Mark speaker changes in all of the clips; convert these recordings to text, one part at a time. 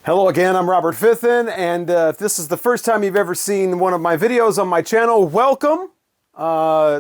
Speaker 1: Hello again, I'm Robert Fithen, and if this is the first time you've ever seen one of my videos on my channel, welcome.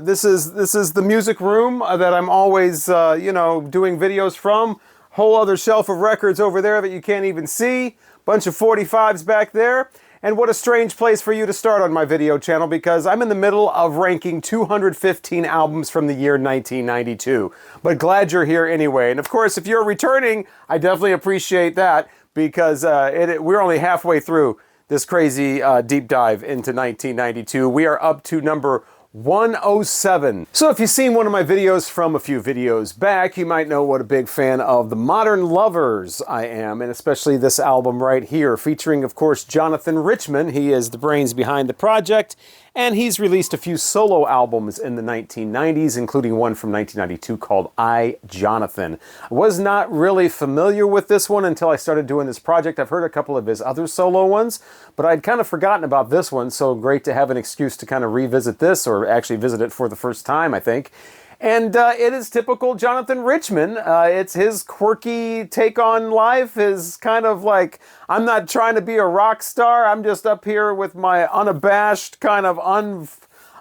Speaker 1: This is the music room that I'm always, doing videos from. Whole other shelf of records over there that you can't even see. Bunch of 45s back there. And what a strange place for you to start on my video channel, because I'm in the middle of ranking 215 albums from the year 1992. But glad you're here anyway. And of course, if you're returning, I definitely appreciate that, because we're only halfway through this crazy deep dive into 1992. We are up to number 107. So if you've seen one of my videos from a few videos back, you might know what a big fan of the Modern Lovers I am, and especially this album right here, featuring, of course, Jonathan Richman. He is the brains behind the project, and he's released a few solo albums in the 1990s, including one from 1992 called I, Jonathan. I was not really familiar with this one until I started doing this project. I've heard a couple of his other solo ones, but I'd kind of forgotten about this one, so great to have an excuse to kind of revisit this, or actually visit it for the first time, I think. And it is typical Jonathan Richman. It's his quirky take on life, his kind of like, I'm not trying to be a rock star, I'm just up here with my unabashed, kind of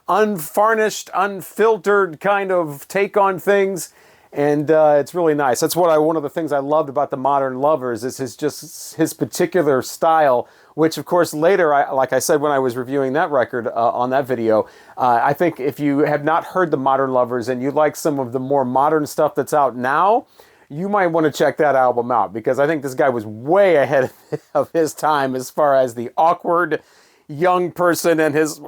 Speaker 1: unvarnished, unfiltered kind of take on things. And it's really nice. That's one of the things I loved about the Modern Lovers, is his particular style, which of course later, like I said when I was reviewing that record on that video, I think if you have not heard the Modern Lovers and you like some of the more modern stuff that's out now, you might want to check that album out, because I think this guy was way ahead of his time as far as the awkward young person and his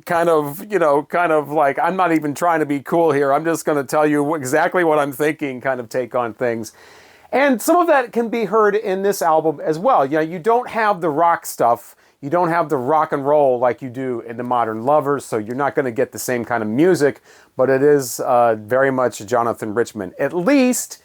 Speaker 1: kind of like, I'm not even trying to be cool here, I'm just going to tell you exactly what I'm thinking kind of take on things. And some of that can be heard in this album as well. You know, you don't have the rock stuff, you don't have the rock and roll like you do in the Modern Lovers, so you're not going to get the same kind of music, but it is very much Jonathan Richman. At least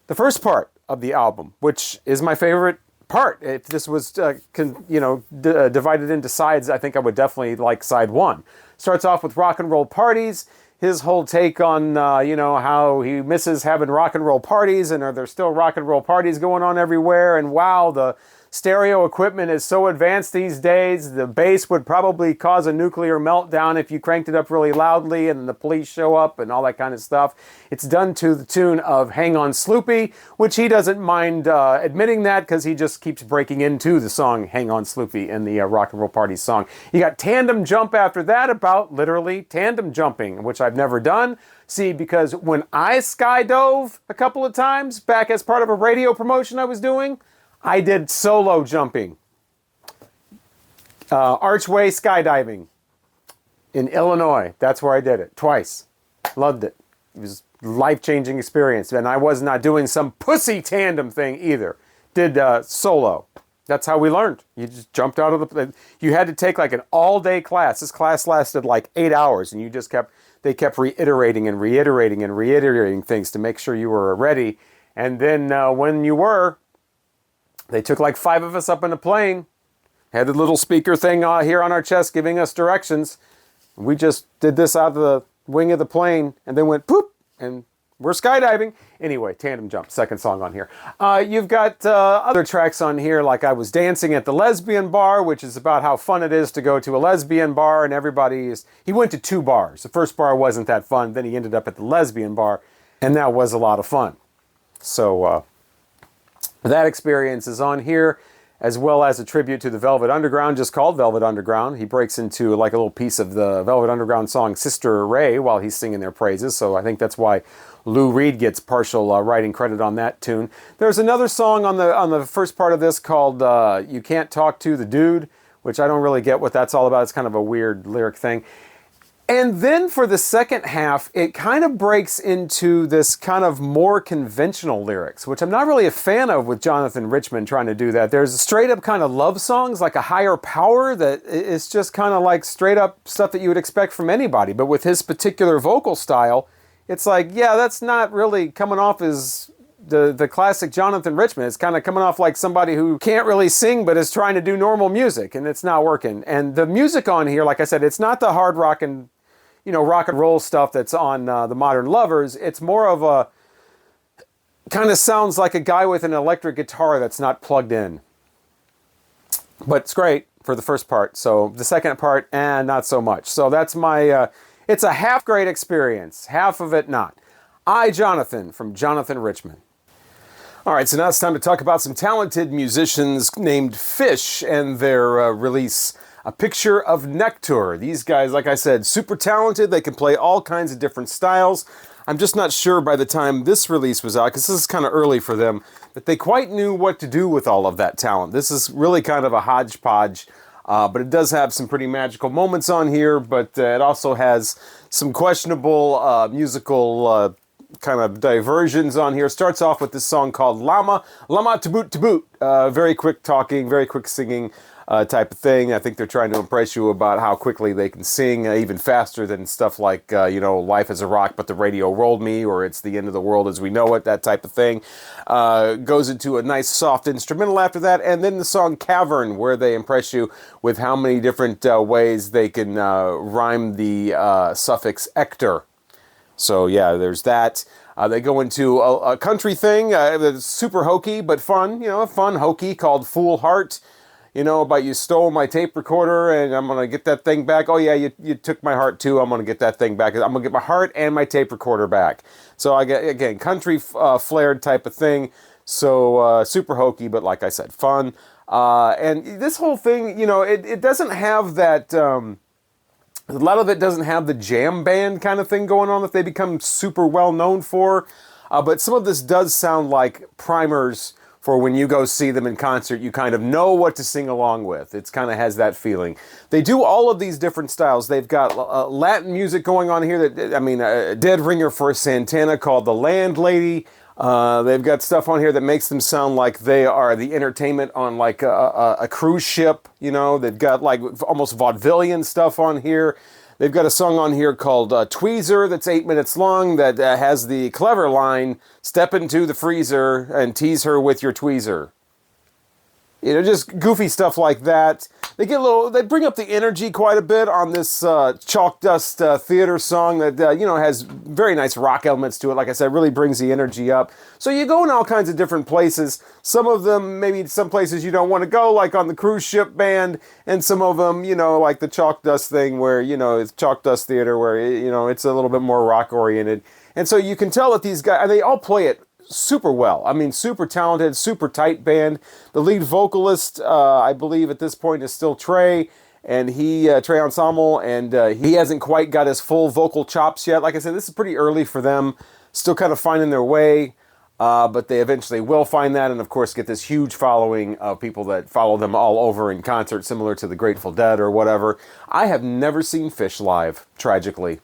Speaker 1: the first part of the album, which is my favorite part. If this was, divided into sides, I think I would definitely like side one. Starts off with Rock and Roll Parties. His whole take on, how he misses having rock and roll parties, and are there still rock and roll parties going on everywhere? And wow, the stereo equipment is so advanced these days, the bass would probably cause a nuclear meltdown if you cranked it up really loudly and the police show up and all that kind of stuff. It's done to the tune of Hang On Sloopy, which he doesn't mind admitting that, because he just keeps breaking into the song Hang On Sloopy in the Rock and Roll Party song. You got Tandem Jump after that, about literally tandem jumping, which I've never done. See, because when I skydove a couple of times back as part of a radio promotion I was doing, I did solo jumping. Archway skydiving in Illinois. That's where I did it. Twice. Loved it. It was a life-changing experience. And I was not doing some pussy tandem thing either. Did solo. That's how we learned. You just jumped out of the... You had to take like an all-day class. This class lasted like 8 hours, and they kept reiterating things to make sure you were ready. And then when you were... They took like 5 of us up in a plane, had a little speaker thing here on our chest giving us directions. We just did this out of the wing of the plane and then went poop, and we're skydiving. Anyway, Tandem Jump, second song on here. You've got other tracks on here, like I Was Dancing at the Lesbian Bar, which is about how fun it is to go to a lesbian bar, and he went to 2 bars. The first bar wasn't that fun, then he ended up at the lesbian bar, and that was a lot of fun. So, that experience is on here, as well as a tribute to the Velvet Underground, just called Velvet Underground. He breaks into like a little piece of the Velvet Underground song Sister Ray while he's singing their praises, so I think that's why Lou Reed gets partial writing credit on that tune. There's another song on the first part of this called You Can't Talk to the Dude, which I don't really get what that's all about. It's kind of a weird lyric thing. And then for the second half, it kind of breaks into this kind of more conventional lyrics, which I'm not really a fan of with Jonathan Richman trying to do that. There's straight up kind of love songs, like a higher power, that it's just kind of like straight up stuff that you would expect from anybody. But with his particular vocal style, it's like, yeah, that's not really coming off as the classic Jonathan Richman. It's kind of coming off like somebody who can't really sing but is trying to do normal music, and it's not working. And the music on here, like I said, it's not the hard rock and rock and roll stuff that's on the Modern Lovers. It's more of a, kind of sounds like a guy with an electric guitar that's not plugged in. but it's great for the first part. So the second part, not so much. So that's my, it's a half great experience, half of it not. I, Jonathan, from Jonathan Richman. All right, so now it's time to talk about some talented musicians named Phish and their release, A Picture of Nectar. These guys, like I said, super talented. They can play all kinds of different styles. I'm just not sure by the time this release was out, because this is kind of early for them, that they quite knew what to do with all of that talent. This is really kind of a hodgepodge, but it does have some pretty magical moments on here, but it also has some questionable musical kind of diversions on here. Starts off with this song called Lama to boot to boot. Very quick talking, very quick singing type of thing. I think they're trying to impress you about how quickly they can sing, even faster than stuff like, Life is a Rock, but the radio rolled me, or It's the End of the World as We Know It, that type of thing. Goes into a nice soft instrumental after that, and then the song Cavern, where they impress you with how many different ways they can rhyme the suffix ector. So yeah, there's that. They go into a country thing that's super hokey, but fun, a fun hokey called Fool Heart. About you stole my tape recorder and I'm going to get that thing back. Oh yeah, you took my heart too. I'm going to get that thing back. I'm going to get my heart and my tape recorder back. So I get, again, country flared type of thing. So super hokey, but like I said, fun. And this whole thing, it doesn't have that... a lot of it doesn't have the jam band kind of thing going on that they become super well known for. But some of this does sound like primers for when you go see them in concert. You kind of know what to sing along with. It kind of has that feeling. They do all of these different styles. They've got Latin music going on here. A dead ringer for Santana called The Landlady. They've got stuff on here that makes them sound like they are the entertainment on like a cruise ship. They've got like almost vaudevillian stuff on here. They've got a song on here called Tweezer that's 8 minutes long that has the clever line, "Step into the freezer and tease her with your tweezer." Just goofy stuff like that. They bring up the energy quite a bit on this Chalk Dust Theater song that, has very nice rock elements to it. Like I said, really brings the energy up. So you go in all kinds of different places. Some of them, maybe some places you don't want to go, like on the cruise ship band, and some of them, like the Chalk Dust thing where, it's Chalk Dust Theater where, it's a little bit more rock oriented. And so you can tell that these guys, and they all play it super well. Super talented, super tight band. The lead vocalist, I believe at this point, is still Trey, and Trey Ensemble, and he hasn't quite got his full vocal chops yet. Like I said, this is pretty early for them. Still kind of finding their way, but they eventually will find that, and of course get this huge following of people that follow them all over in concert, similar to the Grateful Dead or whatever. I have never seen Phish live, tragically.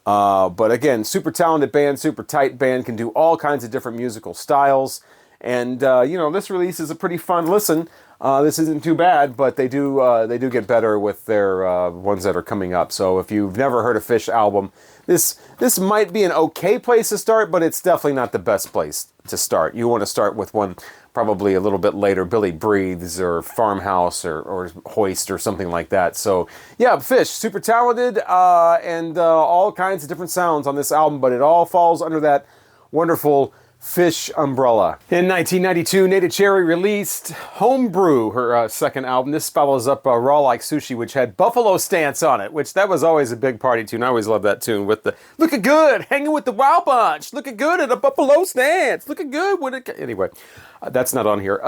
Speaker 1: But again, super talented band, super tight band, can do all kinds of different musical styles. And, this release is a pretty fun listen. This isn't too bad, but they do get better with their ones that are coming up. So if you've never heard a Phish album, this might be an okay place to start, but it's definitely not the best place to start. You want to start with one probably a little bit later, Billy Breathes or Farmhouse or Hoist or something like that. So yeah, Phish, super talented, and all kinds of different sounds on this album, but it all falls under that wonderful Phish umbrella. In 1992, Neneh Cherry released Homebrew, her second album. This follows up Raw Like Sushi, which had Buffalo Stance on it, which that was always a big party tune. I always loved that tune with the "looking good, hanging with the Wild Bunch, looking good at a Buffalo Stance, looking good with it." Anyway, that's not on here.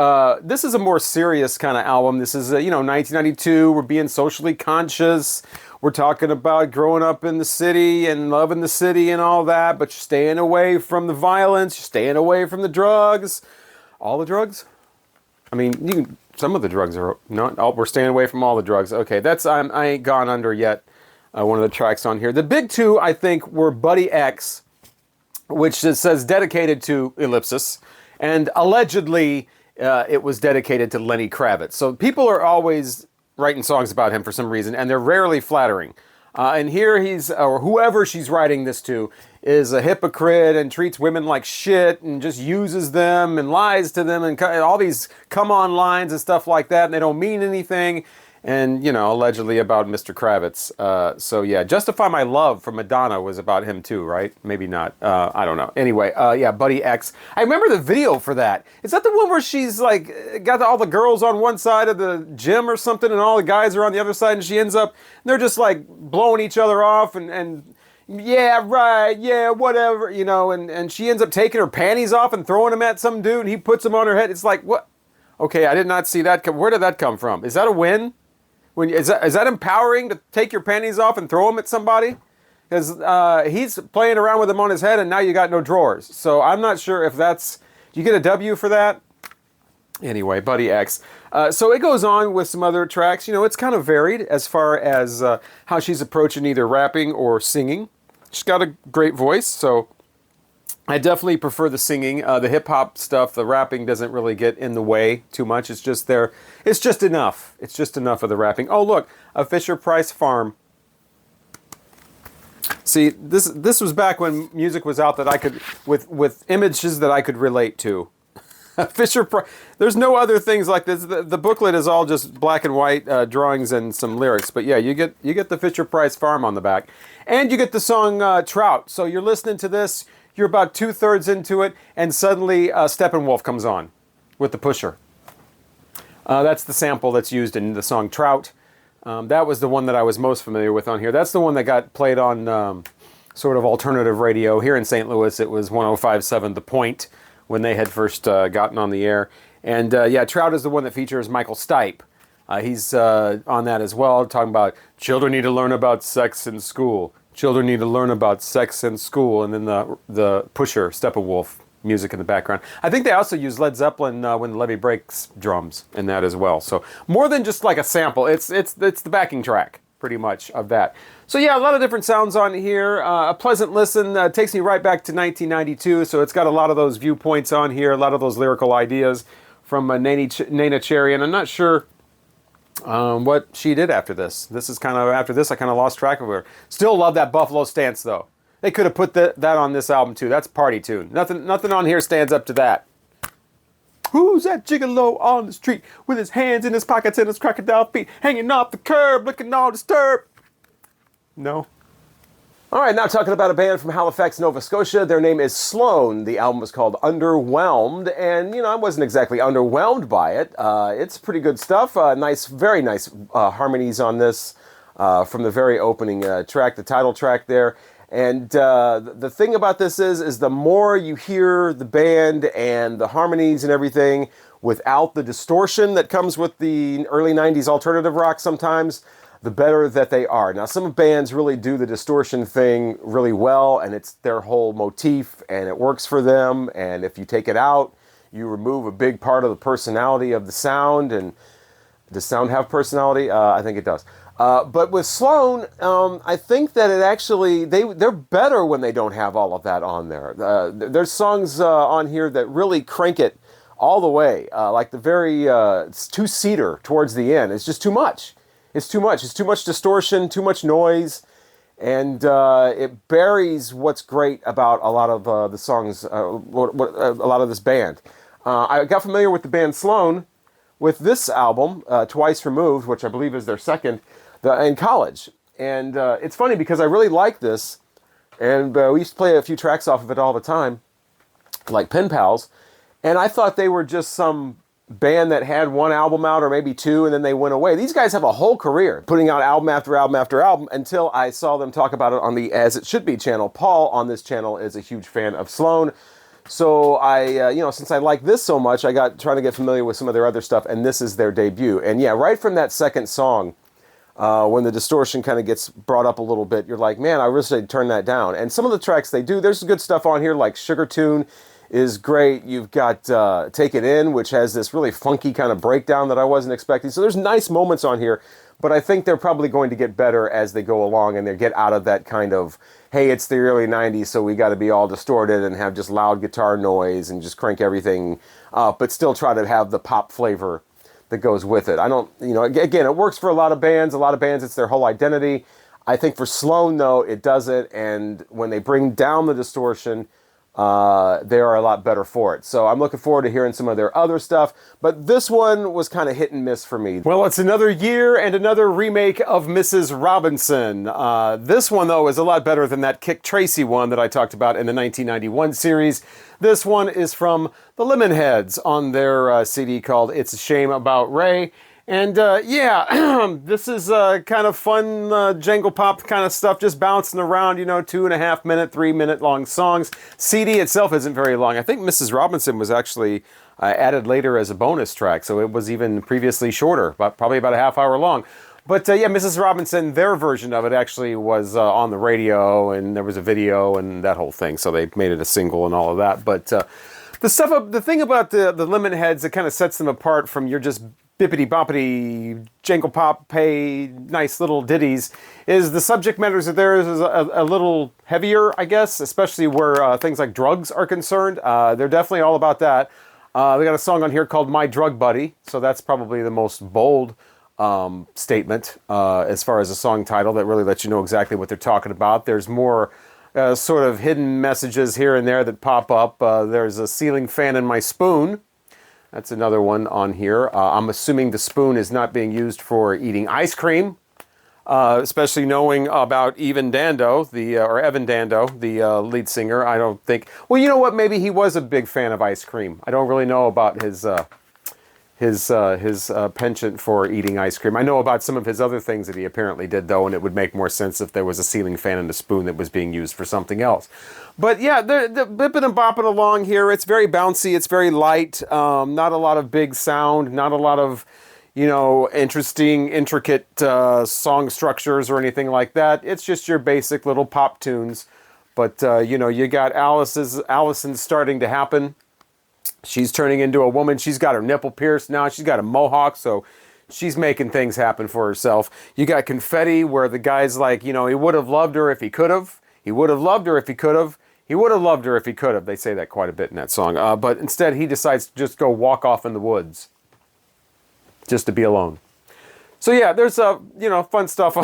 Speaker 1: This is a more serious kind of album. This is, 1992. We're being socially conscious. We're talking about growing up in the city and loving the city and all that, but you're staying away from the violence, you're staying away from the drugs. All the drugs? I mean, some of the drugs are not. Oh, we're staying away from all the drugs. Okay, I ain't gone under yet. One of the tracks on here. The big two, I think, were Buddy X, which says dedicated to ellipsis, and allegedly it was dedicated to Lenny Kravitz. So people are always writing songs about him for some reason, and they're rarely flattering. And here or whoever she's writing this to, is a hypocrite and treats women like shit and just uses them and lies to them and all these come-on lines and stuff like that, and they don't mean anything. and, you know, allegedly about Mr. Kravitz. So yeah, Justify My Love from Madonna was about him too, right? Maybe not. I don't know. Anyway, yeah, Buddy X. I remember the video for that. Is that the one where she's like got all the girls on one side of the gym or something, and all the guys are on the other side, and she ends up, they're just like blowing each other off, and yeah, right, yeah, whatever, you know, and she ends up taking her panties off and throwing them at some dude, and he puts them on her head. It's like, what? Okay, I did not see that. Where did that come from? Is that a win? Is that empowering to take your panties off and throw them at somebody? Because he's playing around with them on his head, and now you got no drawers. So I'm not sure if that's... Do you get a W for that? Anyway, Buddy X. So it goes on with some other tracks. You know, it's kind of varied as far as how she's approaching either rapping or singing. She's got a great voice, so I definitely prefer the singing. The hip-hop stuff, the rapping doesn't really get in the way too much. It's just there. It's just enough. It's just enough of the rapping. Oh, look, a Fisher-Price farm. See, this was back when music was out that I could, with images that I could relate to. Fisher-Price. There's no other things like this. The booklet is all just black and white drawings and some lyrics. But yeah, you get the Fisher-Price farm on the back. And you get the song Trout. So you're listening to this, you're about 2/3 into it, and suddenly Steppenwolf comes on with the pusher. That's the sample that's used in the song Trout. That was the one that I was most familiar with on here. That's the one that got played on sort of alternative radio. Here in St. Louis, it was 105.7 The Point when they had first gotten on the air. And yeah, Trout is the one that features Michael Stipe. He's on that as well, talking about children need to learn about sex in school. Children need to learn about sex in school. And then the pusher, Steppenwolf, music in the background. I think they also use Led Zeppelin when Levy breaks drums in that as well. So more than just like a sample, it's the backing track pretty much of that. So yeah, a lot of different sounds on here. A pleasant listen. Takes me right back to 1992. So it's got a lot of those viewpoints on here, a lot of those lyrical ideas from Neneh Cherry. And I'm not sure what she did after this. This is kind of, after this, I kind of lost track of her. Still love that Buffalo Stance though. They could have put that on this album too. That's a party tune. Nothing on here stands up to that. Who's that gigolo on the street with his hands in his pockets and his crocodile feet hanging off the curb looking all disturbed? No. All right, now talking about a band from Halifax, Nova Scotia. Their name is Sloan. The album was called Underwhelmed, and you know, I wasn't exactly underwhelmed by it. It's pretty good stuff. Nice, very nice harmonies on this from the very opening track, the title track there. And the thing about this is the more you hear the band and the harmonies and everything without the distortion that comes with the early 90s alternative rock sometimes, the better that they are. Now, some bands really do the distortion thing really well, and it's their whole motif, and it works for them. And if you take it out, you remove a big part of the personality of the sound. And does sound have personality? I think it does. But with Sloan, I think that it actually, they're better when they don't have all of that on there. There's songs on here that really crank it all the way, like the very two-seater towards the end. It's just too much. It's too much. It's too much distortion, too much noise, and it buries what's great about a lot of the songs, a lot of this band. I got familiar with the band Sloan with this album, Twice Removed, which I believe is their second, in college. And it's funny because I really like this, and we used to play a few tracks off of it all the time, like Pen Pals, and I thought they were just some band that had one album out or maybe two and then they went away. These guys have a whole career putting out album after album after album until I saw them talk about it on the As It Should Be channel. Paul on this channel is a huge fan of Sloan. So I, you know, since I like this so much, I got trying to get familiar with some of their other stuff, and this is their debut. And yeah, right from that second song, when the distortion kind of gets brought up a little bit, you're like, man, I wish they'd turn that down. And some of the tracks they do, there's some good stuff on here, like Sugar Tune is great. You've got Take It In, which has this really funky kind of breakdown that I wasn't expecting. So there's nice moments on here, but I think they're probably going to get better as they go along and they get out of that kind of, hey, it's the early 90s, so we got to be all distorted and have just loud guitar noise and just crank everything up, but still try to have the pop flavor that goes with it. I don't, you know, again, it works for a lot of bands. A lot of bands, it's their whole identity. I think for Sloan, though, it doesn't, and when they bring down the distortion, they are a lot better for it. So I'm looking forward to hearing some of their other stuff, but this one was kind of hit and miss for me. Well, it's another year and another remake of Mrs. Robinson. This one, though, is a lot better than that Kick Tracy one that I talked about in the 1991 series. This one is from the Lemonheads on their CD called It's a Shame About Ray. And yeah, this is kind of fun jangle pop kind of stuff, just bouncing around, you know, 2.5 minute, 3 minute long songs. CD itself isn't very long. I think Mrs. Robinson was actually added later as a bonus track, so it was even previously shorter, probably about a half hour long. But yeah, Mrs. Robinson, their version of it actually was on the radio, and there was a video and that whole thing, so they made it a single and all of that. But the thing about the Lemonheads that kind of sets them apart from your just bippity boppity jangle pop pay nice little ditties is the subject matters of theirs is a little heavier, I guess, especially where things like drugs are concerned. They're definitely all about that. They got a song on here called My Drug Buddy, so that's probably the most bold statement as far as a song title that really lets you know exactly what they're talking about. There's more sort of hidden messages here and there that pop up. There's a ceiling fan in my spoon. That's another one on here. I'm assuming the spoon is not being used for eating ice cream, especially knowing about Evan Dando, or Evan Dando, the lead singer. I don't think. Well, you know what? Maybe he was a big fan of ice cream. I don't really know about his penchant for eating ice cream. I know about some of his other things that he apparently did, though, and it would make more sense if there was a ceiling fan and a spoon that was being used for something else. But yeah, they're bipping and bopping along here. It's very bouncy. It's very light. Not a lot of big sound. Not a lot of, you know, interesting, intricate song structures or anything like that. It's just your basic little pop tunes. But, you know, you got Allison's starting to happen. She's turning into a woman. She's got her nipple pierced now. She's got a mohawk, so she's making things happen for herself. You got Confetti, where the guy's like, you know, he would have loved her if he could have. He would have loved her if he could have. He would have loved her if he could have. They say that quite a bit in that song. But instead, he decides to just go walk off in the woods just to be alone. So yeah, there's you know, fun stuff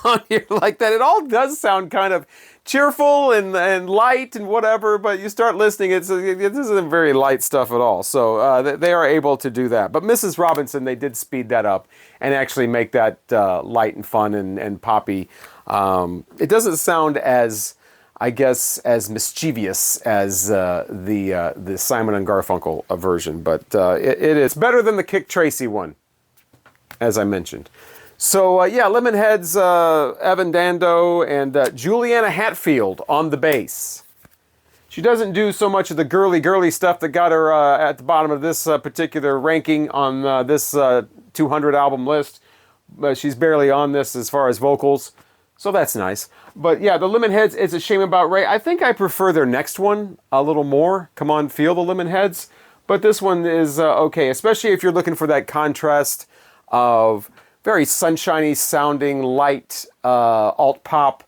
Speaker 1: on here like that. It all does sound kind of cheerful and light and whatever, but you start listening, it isn't very light stuff at all. So they are able to do that. But Mrs. Robinson, they did speed that up and actually make that light and fun and poppy. It doesn't sound as, I guess, as mischievous as the Simon and Garfunkel version, but it is better than the Kick Tracy one, as I mentioned. So, yeah, Lemonheads, Evan Dando, and Juliana Hatfield on the bass. She doesn't do so much of the girly stuff that got her at the bottom of this particular ranking on this 200 album list. She's barely on this as far as vocals, so that's nice. But, yeah, the Lemonheads, It's a Shame About Ray. I think I prefer their next one a little more. Come on, Feel the Lemonheads. But this one is okay, especially if you're looking for that contrast of very sunshiny sounding light alt pop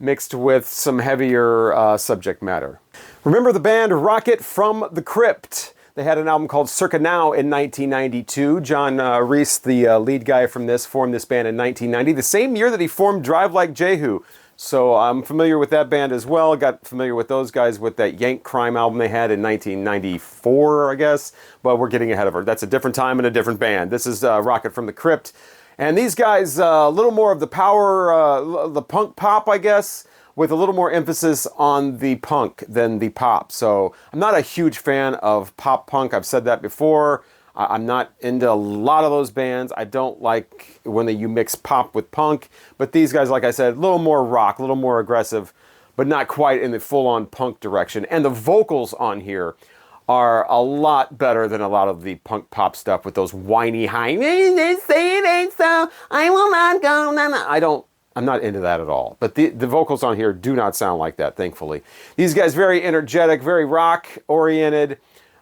Speaker 1: mixed with some heavier subject matter. Remember the band Rocket From The Crypt? They had an album called Circa Now in 1992. John Reese, the lead guy from this, formed this band in 1990, the same year that he formed Drive Like Jehu. So I'm familiar with that band as well. Got familiar with those guys with that Yank Crime album they had in 1994, I guess. But we're getting ahead of her. That's a different time and a different band. This is Rocket From The Crypt. And these guys, a little more of the power, the punk pop, I guess, with a little more emphasis on the punk than the pop. So I'm not a huge fan of pop punk. I've said that before. I'm not into a lot of those bands. I don't like when you mix pop with punk. But these guys, like I said, a little more rock, a little more aggressive, but not quite in the full-on punk direction. And the vocals on here are a lot better than a lot of the punk pop stuff with those whiny high, they say it ain't so, I will not go, no, no. I'm not into that at all. But the vocals on here do not sound like that, thankfully. These guys very energetic, very rock-oriented.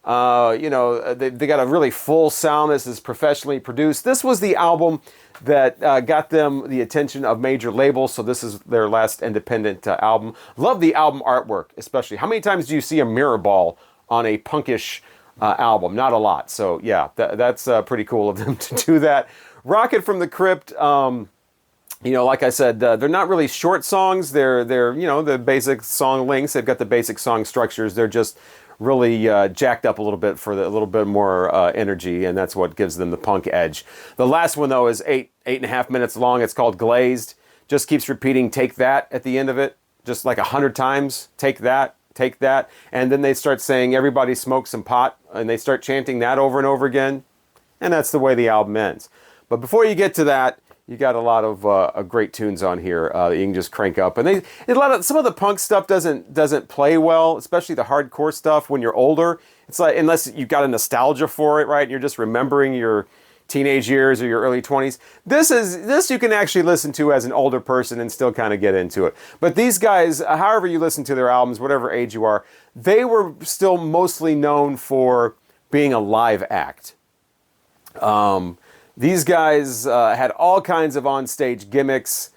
Speaker 1: You know, they got a really full sound. This is professionally produced. This was the album that got them the attention of major labels, so this is their last independent album. Love the album artwork, especially. How many times do you see a mirror ball on a punkish album? Not a lot. So yeah, that's pretty cool of them to do that. Rocket From The Crypt, You know, like I said, they're not really short songs. They're you know, the basic song lengths. They've got the basic song structures. They're just really jacked up a little bit for a little bit more energy, and that's what gives them the punk edge. The last one though is 8.5 minutes long. It's called Glazed. Just keeps repeating "Take That" at the end of it, just like 100 times. Take that. Take that. And then they start saying "Everybody smoke some pot," and they start chanting that over and over again, and that's the way the album ends. But before you get to that, you got a lot of great tunes on here that you can just crank up, and some of the punk stuff doesn't play well, especially the hardcore stuff when you're older. It's like, unless you've got a nostalgia for it, right? And you're just remembering your teenage years or your early 20s. This you can actually listen to as an older person and still kind of get into it. But these guys, however you listen to their albums, whatever age you are, they were still mostly known for being a live act. These guys had all kinds of onstage gimmicks.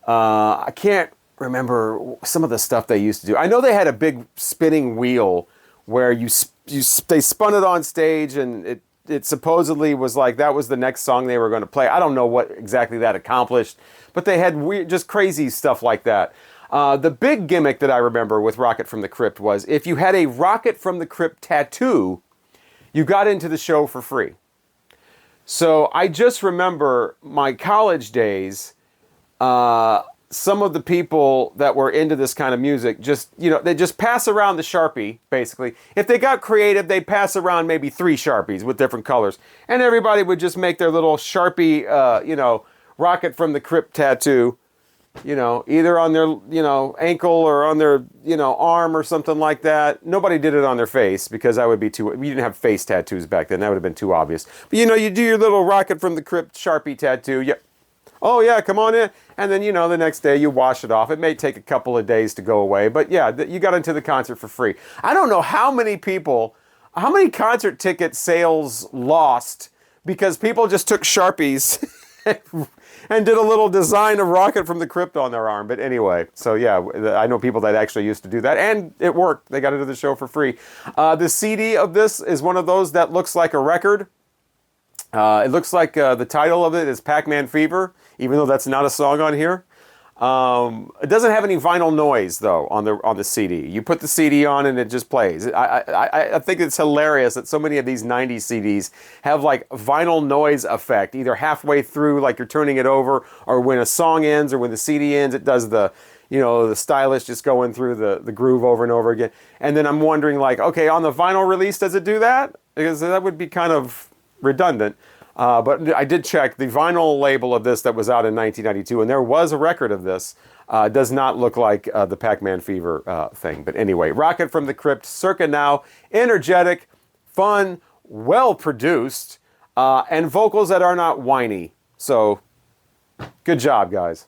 Speaker 1: I can't remember some of the stuff they used to do. I know they had a big spinning wheel where they spun it on stage, and it supposedly was like that was the next song they were going to play. I don't know what exactly that accomplished, but they had weird, just crazy stuff like that. The big gimmick that I remember with Rocket from the Crypt was if you had a Rocket from the Crypt tattoo, you got into the show for free. So I just remember my college days, some of the people that were into this kind of music just, you know, they just pass around the Sharpie, basically. If they got creative, they'd pass around maybe 3 Sharpies with different colors. And everybody would just make their little Sharpie, you know, Rocket from the Crypt tattoo, you know, either on their, you know, ankle or on their, you know, arm or something like that. Nobody did it on their face because that would be too, we didn't have face tattoos back then. That would have been too obvious. But, you know, you do your little Rocket from the Crypt Sharpie tattoo. Yeah. Oh, yeah, come on in. And then, you know, the next day you wash it off. It may take a couple of days to go away. But, yeah, you got into the concert for free. I don't know how many concert ticket sales lost because people just took Sharpies and did a little design of Rocket from the Crypt on their arm. But anyway, so yeah, I know people that actually used to do that, and it worked. They got into the show for free. The CD of this is one of those that looks like a record. It looks like the title of it is Pac-Man Fever, even though that's not a song on here. It doesn't have any vinyl noise though on the CD. You put the CD on and it just plays. I think it's hilarious that so many of these 90s CDs have like vinyl noise effect, either halfway through like you're turning it over, or when a song ends or when the CD ends, it does the, you know, the stylus just going through the groove over and over again. And then I'm wondering like, okay, on the vinyl release, does it do that? Because that would be kind of redundant. But I did check the vinyl label of this that was out in 1992, and there was a record of this. Does not look like the Pac-Man Fever thing. But anyway, Rocket from the Crypt, Circa now, energetic, fun, well-produced, and vocals that are not whiny. So, good job, guys.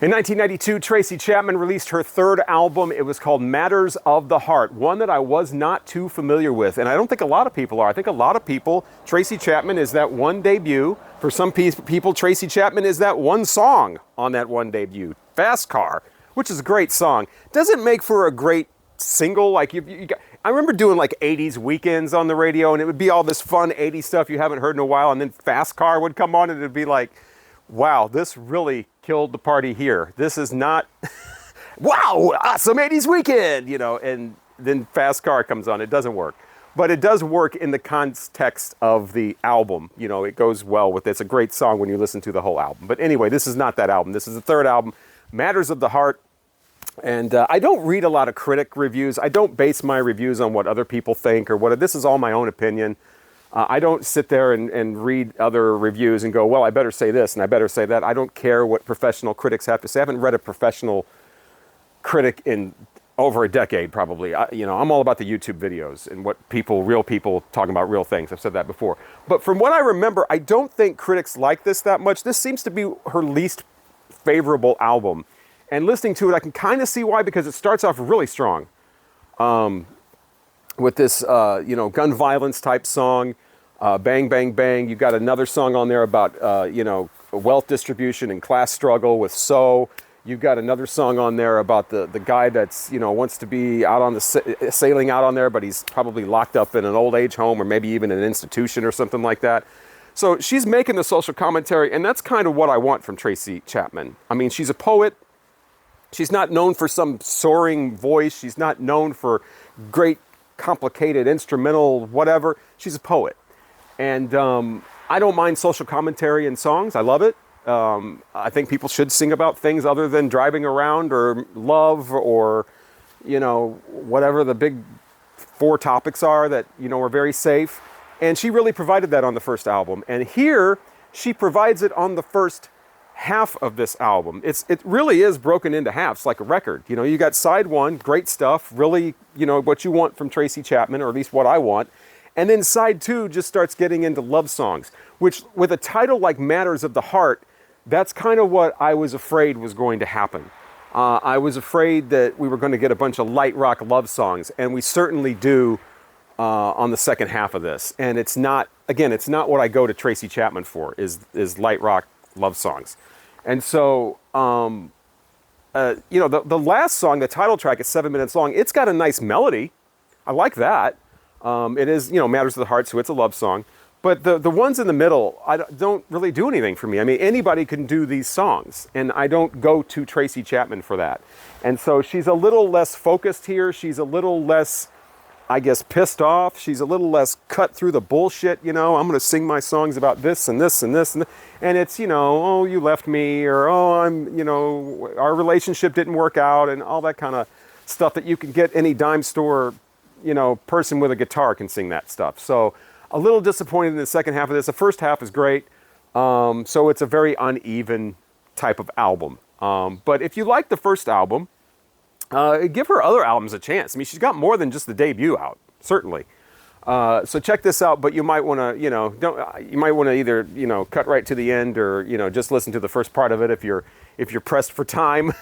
Speaker 1: In 1992, Tracy Chapman released her 3rd album. It was called Matters of the Heart, one that I was not too familiar with, and I don't think a lot of people are. I think a lot of people, Tracy Chapman is that one debut. For some people, Tracy Chapman is that one song on that one debut, Fast Car, which is a great song. Doesn't make for a great single. Like I remember doing like 80s weekends on the radio, and it would be all this fun 80s stuff you haven't heard in a while, and then Fast Car would come on, and it'd be like, wow, this really killed the party here. This is not, wow, awesome 80s weekend, you know, and then Fast Car comes on. It doesn't work. But it does work in the context of the album. You know, it goes well with it. It's a great song when you listen to the whole album. But anyway, this is not that album. This is the 3rd album, Matters of the Heart. And I don't read a lot of critic reviews. I don't base my reviews on what other people think or what. This is all my own opinion. I don't sit there and read other reviews and go, well, I better say this and I better say that. I don't care what professional critics have to say. I haven't read a professional critic in over a decade, probably. You know, I'm all about the YouTube videos and what real people talking about real things. I've said that before. But from what I remember, I don't think critics like this that much. This seems to be her least favorable album. And listening to it, I can kind of see why, because it starts off really strong. With this, you know, gun violence type song, Bang, Bang, Bang. You've got another song on there about, you know, wealth distribution and class struggle with So. You've got another song on there about the guy that's, you know, wants to be out on the sailing out on there, but he's probably locked up in an old age home or maybe even an institution or something like that. So she's making the social commentary, and that's kind of what I want from Tracy Chapman. I mean, she's a poet. She's not known for some soaring voice. She's not known for great, complicated instrumental whatever. She's a poet. And I don't mind social commentary in songs. I love it. I think people should sing about things other than driving around or love or, you know, whatever the big 4 topics are that, you know, are very safe. And she really provided that on the first album. And here, she provides it on the first half of this album. It really is broken into halves, like a record. You know, you got side 1, great stuff, really, you know, what you want from Tracy Chapman, or at least what I want. And then side 2 just starts getting into love songs, which with a title like Matters of the Heart, that's kind of what I was afraid was going to happen. I was afraid that we were going to get a bunch of light rock love songs, and we certainly do on the second half of this. And it's not, again, it's not what I go to Tracy Chapman for, is light rock love songs. And so, you know, the last song, the title track, is 7 minutes long. It's got a nice melody. I like that. It is, you know, Matters of the Heart, so it's a love song. But the ones in the middle, don't really do anything for me. I mean, anybody can do these songs, and I don't go to Tracy Chapman for that. And so she's a little less focused here. She's a little less, I guess, pissed off. She's a little less cut through the bullshit, you know. I'm going to sing my songs about this and this and this. And it's, you know, oh, you left me, or, oh, you know, our relationship didn't work out, and all that kind of stuff that you can get any dime store, you know, person with a guitar can sing that stuff. So a little disappointed in the second half of this. The first half is great. So it's a very uneven type of album. But if you like the first album, give her other albums a chance. I mean, she's got more than just the debut out, certainly. So check this out, but you might want to, you know, you might want to either, you know, cut right to the end, or, you know, just listen to the first part of it if you're pressed for time,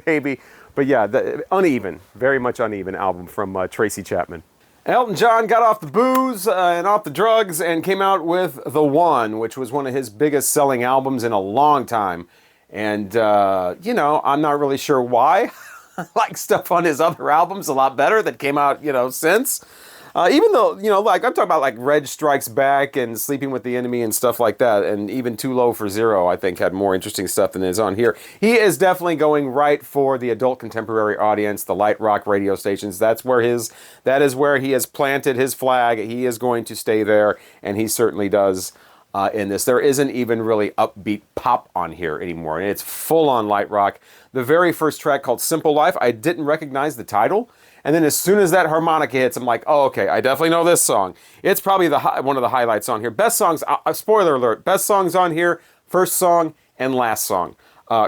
Speaker 1: maybe. But yeah, the uneven, very much uneven album from Tracy Chapman. Elton John got off the booze and off the drugs and came out with The One, which was one of his biggest selling albums in a long time. And, you know, I'm not really sure why. I like stuff on his other albums a lot better that came out, you know, since. Even though, you know, like I'm talking about like Reg Strikes Back and Sleeping with the Enemy and stuff like that. And even Too Low for Zero, I think, had more interesting stuff than is on here. He is definitely going right for the adult contemporary audience, the light rock radio stations. That is where he has planted his flag. He is going to stay there, and he certainly does in this. There isn't even really upbeat pop on here anymore. And it's full on light rock. The very first track, called Simple Life, I didn't recognize the title. And then as soon as that harmonica hits, I'm like, oh, okay, I definitely know this song. It's probably one of the highlights on here. Best songs, spoiler alert, best songs on here, first song and last song,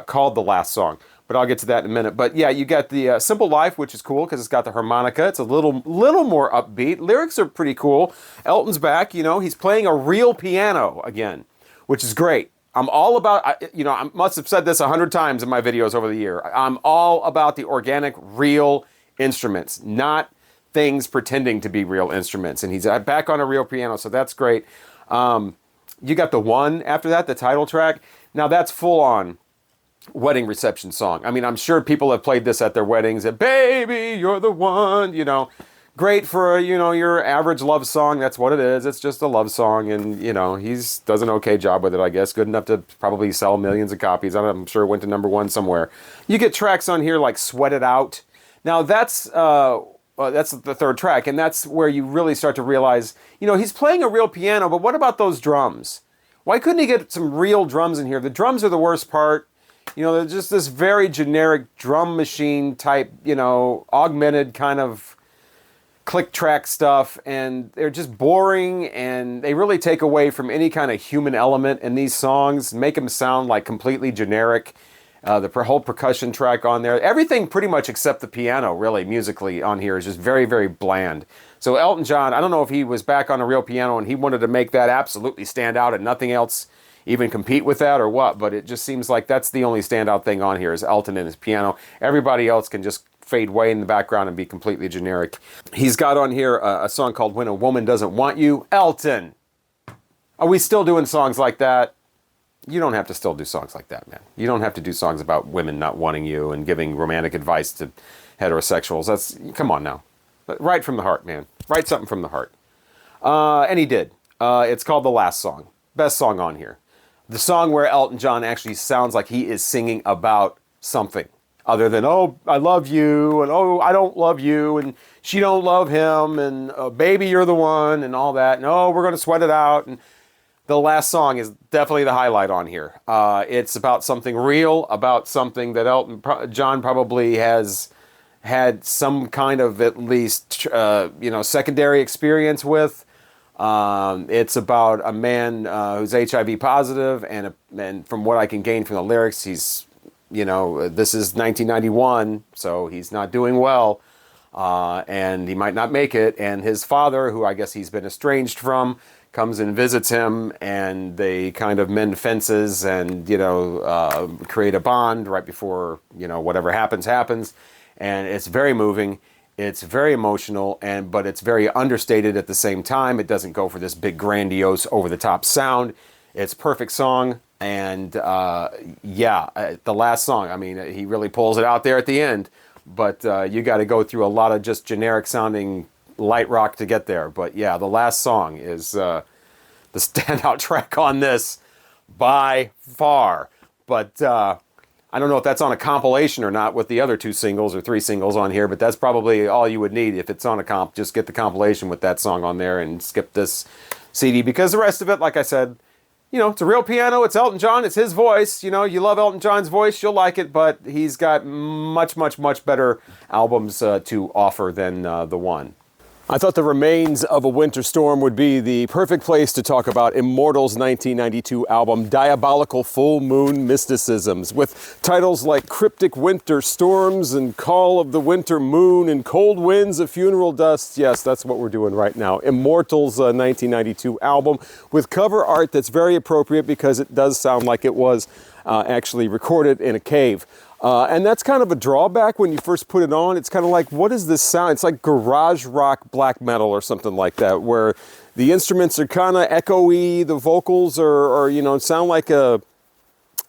Speaker 1: called The Last Song. But I'll get to that in a minute. But yeah, you got the Simple Life, which is cool because it's got the harmonica. It's a little more upbeat. Lyrics are pretty cool. Elton's back, you know, he's playing a real piano again, which is great. I'm all about, you know, I must have said this 100 times in my videos over the year. I'm all about the organic, real instruments, not things pretending to be real instruments. And he's back on a real piano, so that's great. You got The One after that, the title track. Now that's full on wedding reception song. I mean, I'm sure people have played this at their weddings. Baby, you're the one, you know. Great for, you know, your average love song. That's what it is. It's just a love song, and, you know, he's does an okay job with it, I guess. Good enough to probably sell millions of copies. I'm sure it went to #1 somewhere. You get tracks on here like Sweat It Out. Now that's the third track, and that's where you really start to realize, you know, he's playing a real piano, but what about those drums? Why couldn't he get some real drums in here? The drums are the worst part. You know, they're just this very generic drum machine type, you know, augmented kind of click track stuff, and they're just boring, and they really take away from any kind of human element in these songs, make them sound like completely generic. The whole percussion track on there, everything pretty much except the piano, really, musically on here is just very, very bland. So Elton John, I don't know if he was back on a real piano and he wanted to make that absolutely stand out and nothing else even compete with that or what, but it just seems like that's the only standout thing on here is Elton and his piano. Everybody else can just fade way in the background and be completely generic. He's got on here a song called When a Woman Doesn't Want You. Elton! Are we still doing songs like that? You don't have to still do songs like that, man. You don't have to do songs about women not wanting you and giving romantic advice to heterosexuals. Come on now. Write from the heart, man. Write something from the heart. And he did. It's called The Last Song. best song on here. The song where Elton John actually sounds like he is singing about something other than, oh, I love you, and oh, I don't love you, and she don't love him, and oh, baby, you're the one, and all that, and oh, we're going to sweat it out. And the last song is definitely the highlight on here. It's about something real, about something that Elton John probably has had some kind of at least, secondary experience with. It's about a man who's HIV positive, and from what I can gain from the lyrics, he's, this is 1991, so he's not doing well, and he might not make it. And his father, who I guess he's been estranged from, comes and visits him, and they kind of mend fences and, create a bond right before, whatever happens. And it's very moving. It's very emotional, but it's very understated at the same time. It doesn't go for this big, grandiose, over-the-top sound. It's a perfect song, and the last song, I mean, he really pulls it out there at the end, but you got to go through a lot of just generic-sounding light rock to get there. But yeah, the last song is the standout track on this by far. But I don't know if that's on a compilation or not with the other 2 singles or 3 singles on here, but that's probably all you would need if it's on a comp. Just get the compilation with that song on there and skip this CD, because the rest of it, like I said, it's a real piano. It's Elton John. It's his voice. You love Elton John's voice. You'll like it, but he's got much, much, much better albums to offer than the one. I thought The Remains of a Winter Storm would be the perfect place to talk about Immortal's 1992 album, Diabolical Full Moon Mysticisms, with titles like Cryptic Winter Storms and Call of the Winter Moon and Cold Winds of Funeral Dust. Yes, that's what we're doing right now. Immortal's 1992 album with cover art that's very appropriate because it does sound like it was actually recorded in a cave. And that's kind of a drawback when you first put it on. It's kind of like, what is this sound? It's like garage rock black metal or something like that, where the instruments are kind of echoey, the vocals are sound like they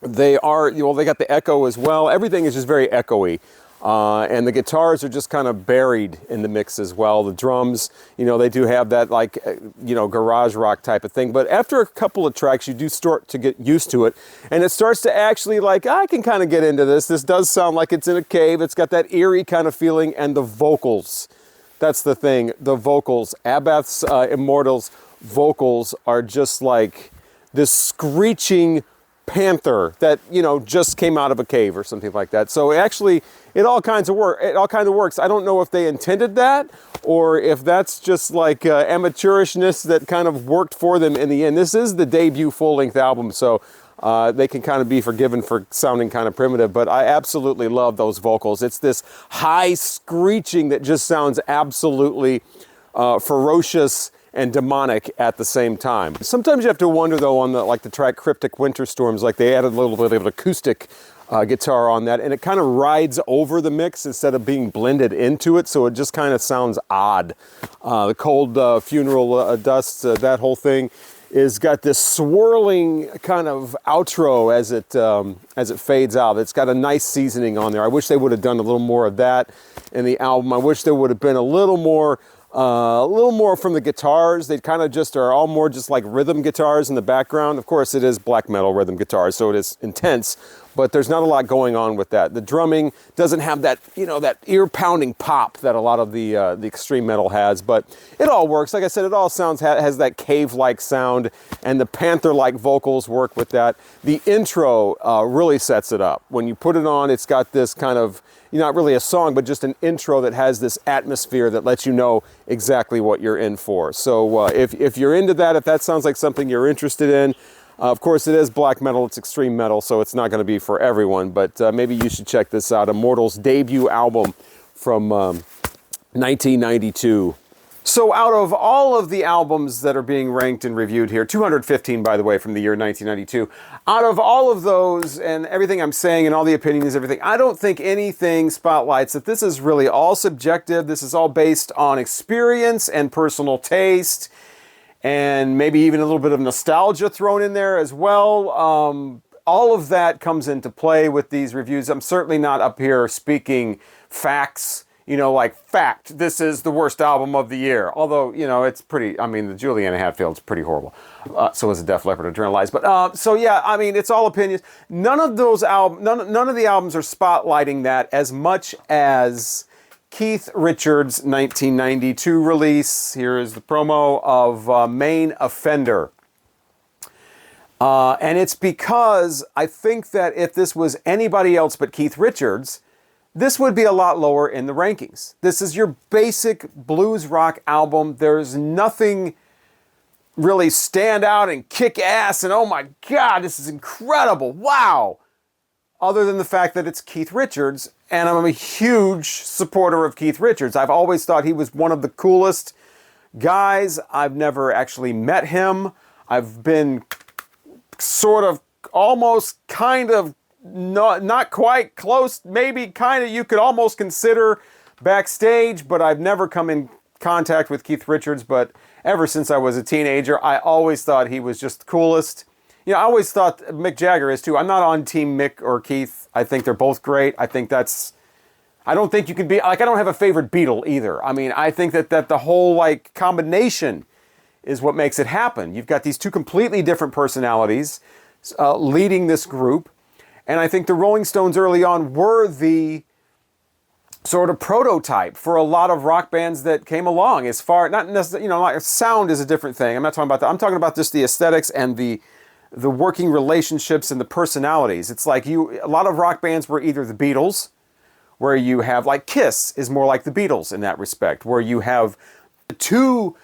Speaker 1: got the echo as well. Everything is just very echoey. And the guitars are just kind of buried in the mix as well. The drums, they do have that garage rock type of thing. But after a couple of tracks, you do start to get used to it. And it starts to actually I can kind of get into this. This does sound like it's in a cave. It's got that eerie kind of feeling. And the vocals, that's the thing. The vocals, Abbath's Immortal's vocals are just like this screeching panther that just came out of a cave or something like that. So actually it all kinds of works. I don't know if they intended that or if that's just like amateurishness that kind of worked for them in the end. This is the debut full-length album, so they can kind of be forgiven for sounding kind of primitive, but I absolutely love those vocals. It's this high screeching that just sounds absolutely ferocious and demonic at the same time. Sometimes you have to wonder though on the track Cryptic Winter Storms, like they added a little bit of acoustic guitar on that, and it kind of rides over the mix instead of being blended into it, so it just kind of sounds odd. The Cold Funeral Dust, that whole thing is got this swirling kind of outro as it fades out. It's got a nice seasoning on there. I wish they would have done a little more of that in the album. I wish there would have been a little more from the guitars. They kind of just are all more just like rhythm guitars in the background. Of course, it is black metal rhythm guitars, so it is intense, but there's not a lot going on with that. The drumming doesn't have that, that ear-pounding pop that a lot of the extreme metal has, but it all works. Like I said, it all has that cave-like sound, and the panther-like vocals work with that. The intro really sets it up. When you put it on, it's got this kind of, not really a song, but just an intro that has this atmosphere that lets you know exactly what you're in for. So if you're into that, if that sounds like something you're interested in, of course it is black metal, it's extreme metal, so it's not going to be for everyone, but maybe you should check this out. Immortal's debut album from 1992. So out of all of the albums that are being ranked and reviewed here, 215 by the way from the year 1992, out of all of those and everything I'm saying and all the opinions, everything, I don't think anything spotlights that this is really all subjective. This is all based on experience and personal taste and maybe even a little bit of nostalgia thrown in there as well. All of that comes into play with these reviews. I'm certainly not up here speaking facts you know, like fact, this is the worst album of the year. Although, you know, it's pretty, I mean, the Juliana Hatfield's pretty horrible. So is the Def Leppard Adrenalize. But, so yeah, I mean, it's all opinions. None of those albums, none of the albums are spotlighting that as much as Keith Richards' 1992 release. Here is the promo of Main Offender. And it's because I think that if this was anybody else but Keith Richards, this would be a lot lower in the rankings. This is your basic blues rock album. There's nothing really stand out and kick ass and oh my God, this is incredible, wow, other than the fact that it's Keith Richards, and I'm a huge supporter of Keith Richards. I've always thought he was one of the coolest guys. I've never actually met him. I've been sort of almost kind of not quite close, maybe kind of you could almost consider backstage, but I've never come in contact with Keith Richards. But ever since I was a teenager, I always thought he was just the coolest. You know, I always thought Mick Jagger is too. I'm not on team Mick or Keith. I think they're both great. I think that's, I don't think you can be, like, I don't have a favorite Beatle either. I mean, I think that the whole, like, combination is what makes it happen. You've got these two completely different personalities leading this group. And I think the Rolling Stones early on were the sort of prototype for a lot of rock bands that came along. As far, not necessarily, you know, like sound is a different thing. I'm not talking about that. I'm talking about just the aesthetics and the working relationships and the personalities. It's like a lot of rock bands were either the Beatles, where you have, like, Kiss is more like the Beatles in that respect, where you have two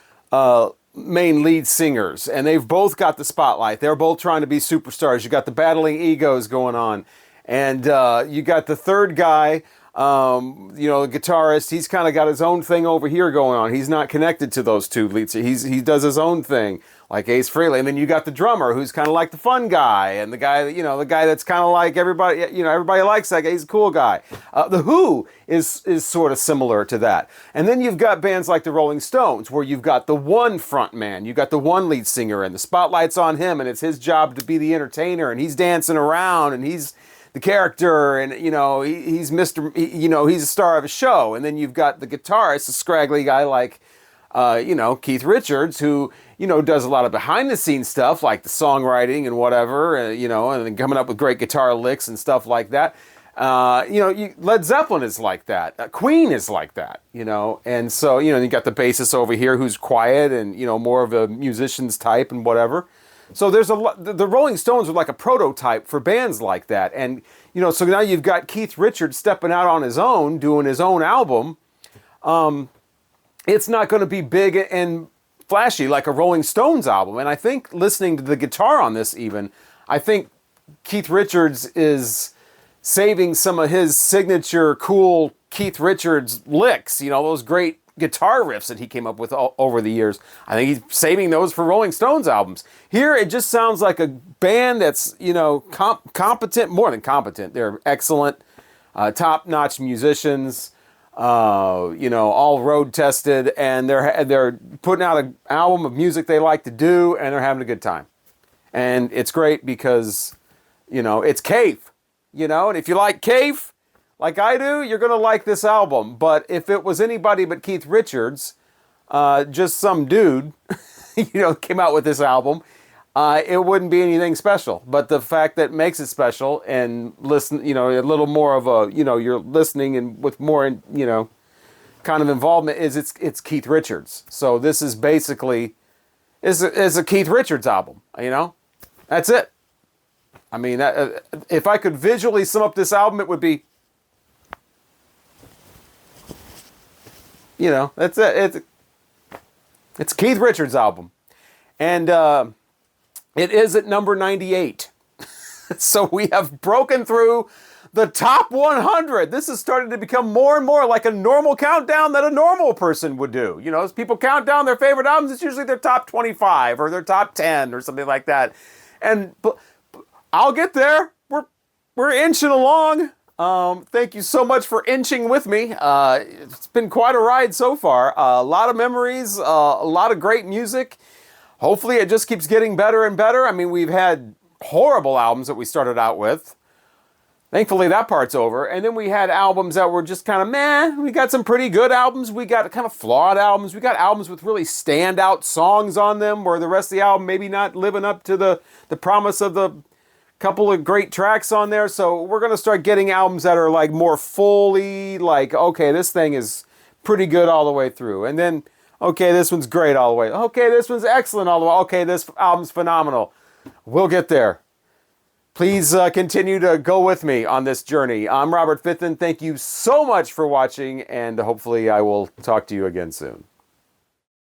Speaker 1: main lead singers, and they've both got the spotlight. They're both trying to be superstars. You got the battling egos going on, and you got the third guy, you know, the guitarist. He's kind of got his own thing over here going on. He's not connected to those two leads. He does his own thing, like Ace Frehley. And then you got the drummer, who's kind of like the fun guy, and the guy, you know, the guy that's kind of like everybody, you know, everybody likes that guy. He's a cool guy. The Who is sort of similar to that. And then you've got bands like the Rolling Stones, where you've got the one front man, you've got the one lead singer, and the spotlight's on him, and it's his job to be the entertainer, and he's dancing around, and he's the character, and, you know, he's Mr., you know, he's a star of a show. And then you've got the guitarist, a scraggly guy like, you know, Keith Richards, who, you know, does a lot of behind-the-scenes stuff, like the songwriting and whatever, you know, and then coming up with great guitar licks and stuff like that. You know, Led Zeppelin is like that. Queen is like that, you know. And so, you know, you got the bassist over here who's quiet and, you know, more of a musician's type and whatever. So there's a lot, the Rolling Stones are like a prototype for bands like that. And, you know, so now you've got Keith Richards stepping out on his own, doing his own album. It's not going to be big and flashy like a Rolling Stones album. And I think listening to the guitar on this even, I think Keith Richards is saving some of his signature cool Keith Richards licks, you know, those great guitar riffs that he came up with over the years. I think he's saving those for Rolling Stones albums. Here, it just sounds like a band that's, you know, competent, more than competent. They're excellent, top-notch musicians, you know, all road tested, and they're putting out an album of music they like to do, and they're having a good time. And it's great because, you know, it's Cave, you know, and if you like Cave, like I do, you're going to like this album. But if it was anybody but Keith Richards, just some dude, you know, came out with this album, it wouldn't be anything special. But the fact that makes it special and listen, you know, a little more of a, you know, you're listening and with more, you know, kind of involvement is it's Keith Richards. So this is basically, is a Keith Richards album, you know? That's it. I mean, if I could visually sum up this album, it would be, you know, that's it. It's Keith Richards' album. And it is at number 98. So we have broken through the top 100. This is starting to become more and more like a normal countdown that a normal person would do. You know, as people count down their favorite albums, it's usually their top 25 or their top 10 or something like that. And I'll get there. We're inching along. Thank you so much for inching with me. It's been quite a ride so far. A lot of memories, a lot of great music. Hopefully it just keeps getting better and better. I mean, we've had horrible albums that we started out with. Thankfully, that part's over. And then we had albums that were just kind of meh. We got some pretty good albums. We got kind of flawed albums. We got albums with really standout songs on them, where the rest of the album maybe not living up to the promise of the couple of great tracks on there. So we're going to start getting albums that are like more fully like, okay, this thing is pretty good all the way through. And then, okay, this one's great all the way. Okay, this one's excellent all the way. Okay, this album's phenomenal. We'll get there. Please continue to go with me on this journey. I'm Robert Fitton. Thank you so much for watching, and hopefully I will talk to you again soon.